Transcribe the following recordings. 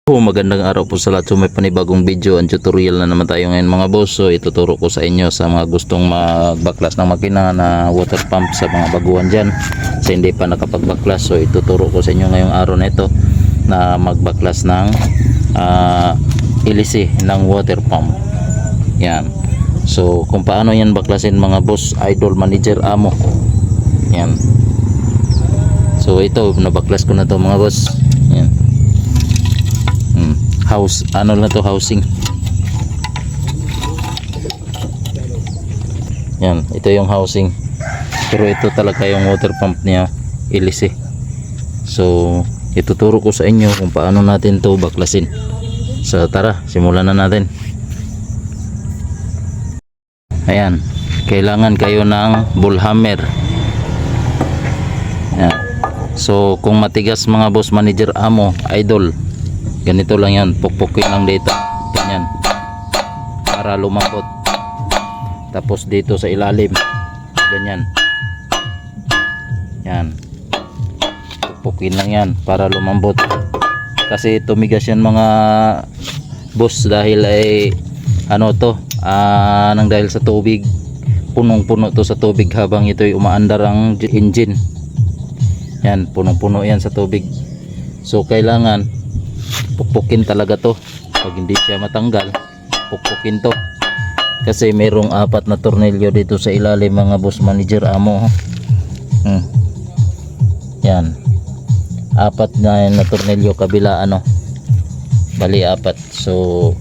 Magandang araw po sa lahat. So may panibagong video and tutorial na naman tayo ngayon mga boss. So ituturo ko sa inyo sa mga gustong magbaklas ng makina na water pump sa mga baguhan dyan sa hindi pa nakapagbaklas. So ituturo ko sa inyo ngayong araw na ito na magbaklas ng LC ng water pump. Yan. So kung paano yan baklasin mga boss, idol, manager, amo. Yan. So ito, nabaklas ko na to mga boss. Yan. House, ano na to, housing. Yan, ito yung housing. Pero ito talaga yung water pump niya, LC. So ituturo ko sa inyo kung paano natin to baklasin. So tara, simulan na natin. Ayan, kailangan kayo ng bullhammer. Yan. So kung matigas mga boss, manager, amo, idol, ganito lang yan, pukpukin lang dito, ganyan, para lumambot. Tapos dito sa ilalim, ganyan, yan, pukpukin lang yan para lumambot. Kasi tumigas yan mga boss dahil ay ano to, nang dahil sa tubig, punong-puno to sa tubig habang ito'y umaandar ang engine. Yan, punong-puno yan sa tubig. So kailangan pukpukin talaga to. Pag hindi siya matanggal, pukpukin to. Kasi merong 4 na tornilyo dito sa ilalim mga boss, manager, amo. Yan, 4 na tornilyo kabila, ano, bali 4. So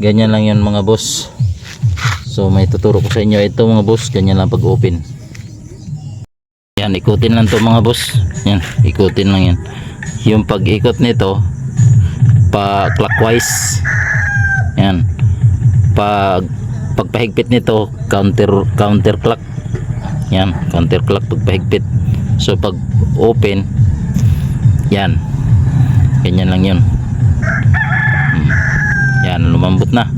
ganyan lang yun mga boss. So may tuturo ko sa inyo ito mga boss, ganyan lang pag open. Yan, ikutin lang to mga boss. Yan, ikutin lang yan. Yung pag ikot nito pa clockwise, yan, pagpahigpit nito counter clock, yan, counter clock pagpahigpit. So pag open, yan, ganyan lang yun. Yan, lumambot na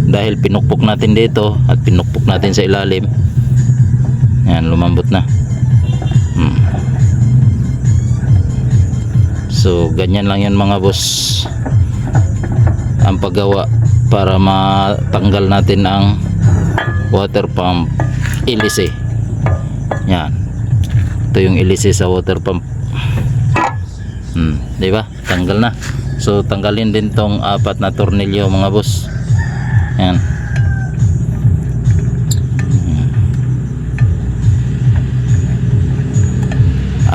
dahil pinukpok natin dito at pinukpok natin sa ilalim. Yan, lumambot na. So ganyan lang yan mga boss ang paggawa para matanggal natin ang water pump LC. Yan, ito yung LC sa water pump. Diba? Tanggal na. So tanggalin din tong 4 na tornilyo mga boss. Yan.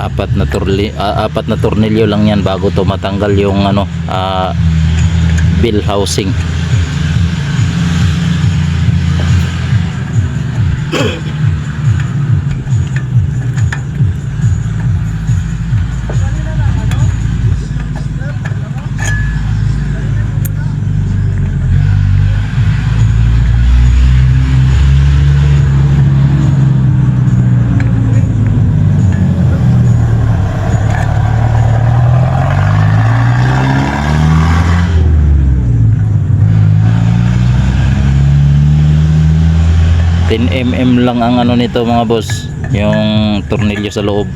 Apat na tornilyo lang yan bago to matanggal yung ano, bill housing. mm lang ang ano nito mga boss, yung tornilyo sa loob.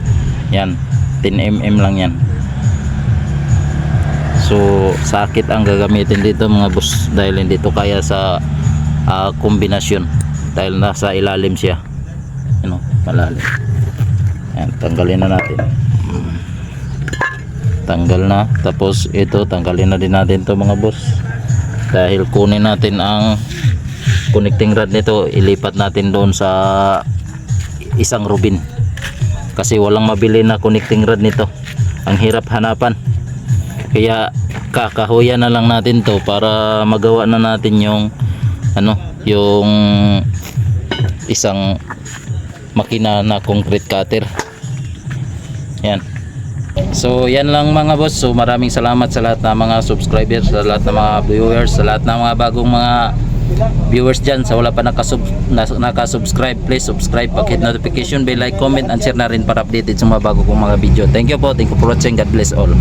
Yan, 10 mm lang yan. So sakit ang gagamitin dito mga boss dahil hindi to kaya sa kombinasyon dahil nasa ilalim siya, ano, malalim. Yan, tanggalin na natin. Tanggal na. Tapos ito, tanggalin na din natin to mga boss dahil kunin natin ang connecting rod nito, ilipat natin doon sa isang rubin kasi walang mabili na connecting rod nito, ang hirap hanapan. Kaya kakahuyan na lang natin to para magawa na natin yung ano, yung isang makina na concrete cutter. Yan. So yan lang mga boss. So maraming salamat sa lahat ng mga subscribers, sa lahat ng mga viewers, sa lahat ng mga bagong mga viewers dyan. Sa wala pa nakasubscribe, please subscribe, pakihit notification bell, like, comment and share na rin para updated sa mga bago kong mga video. Thank you po, thank you for watching. God bless all.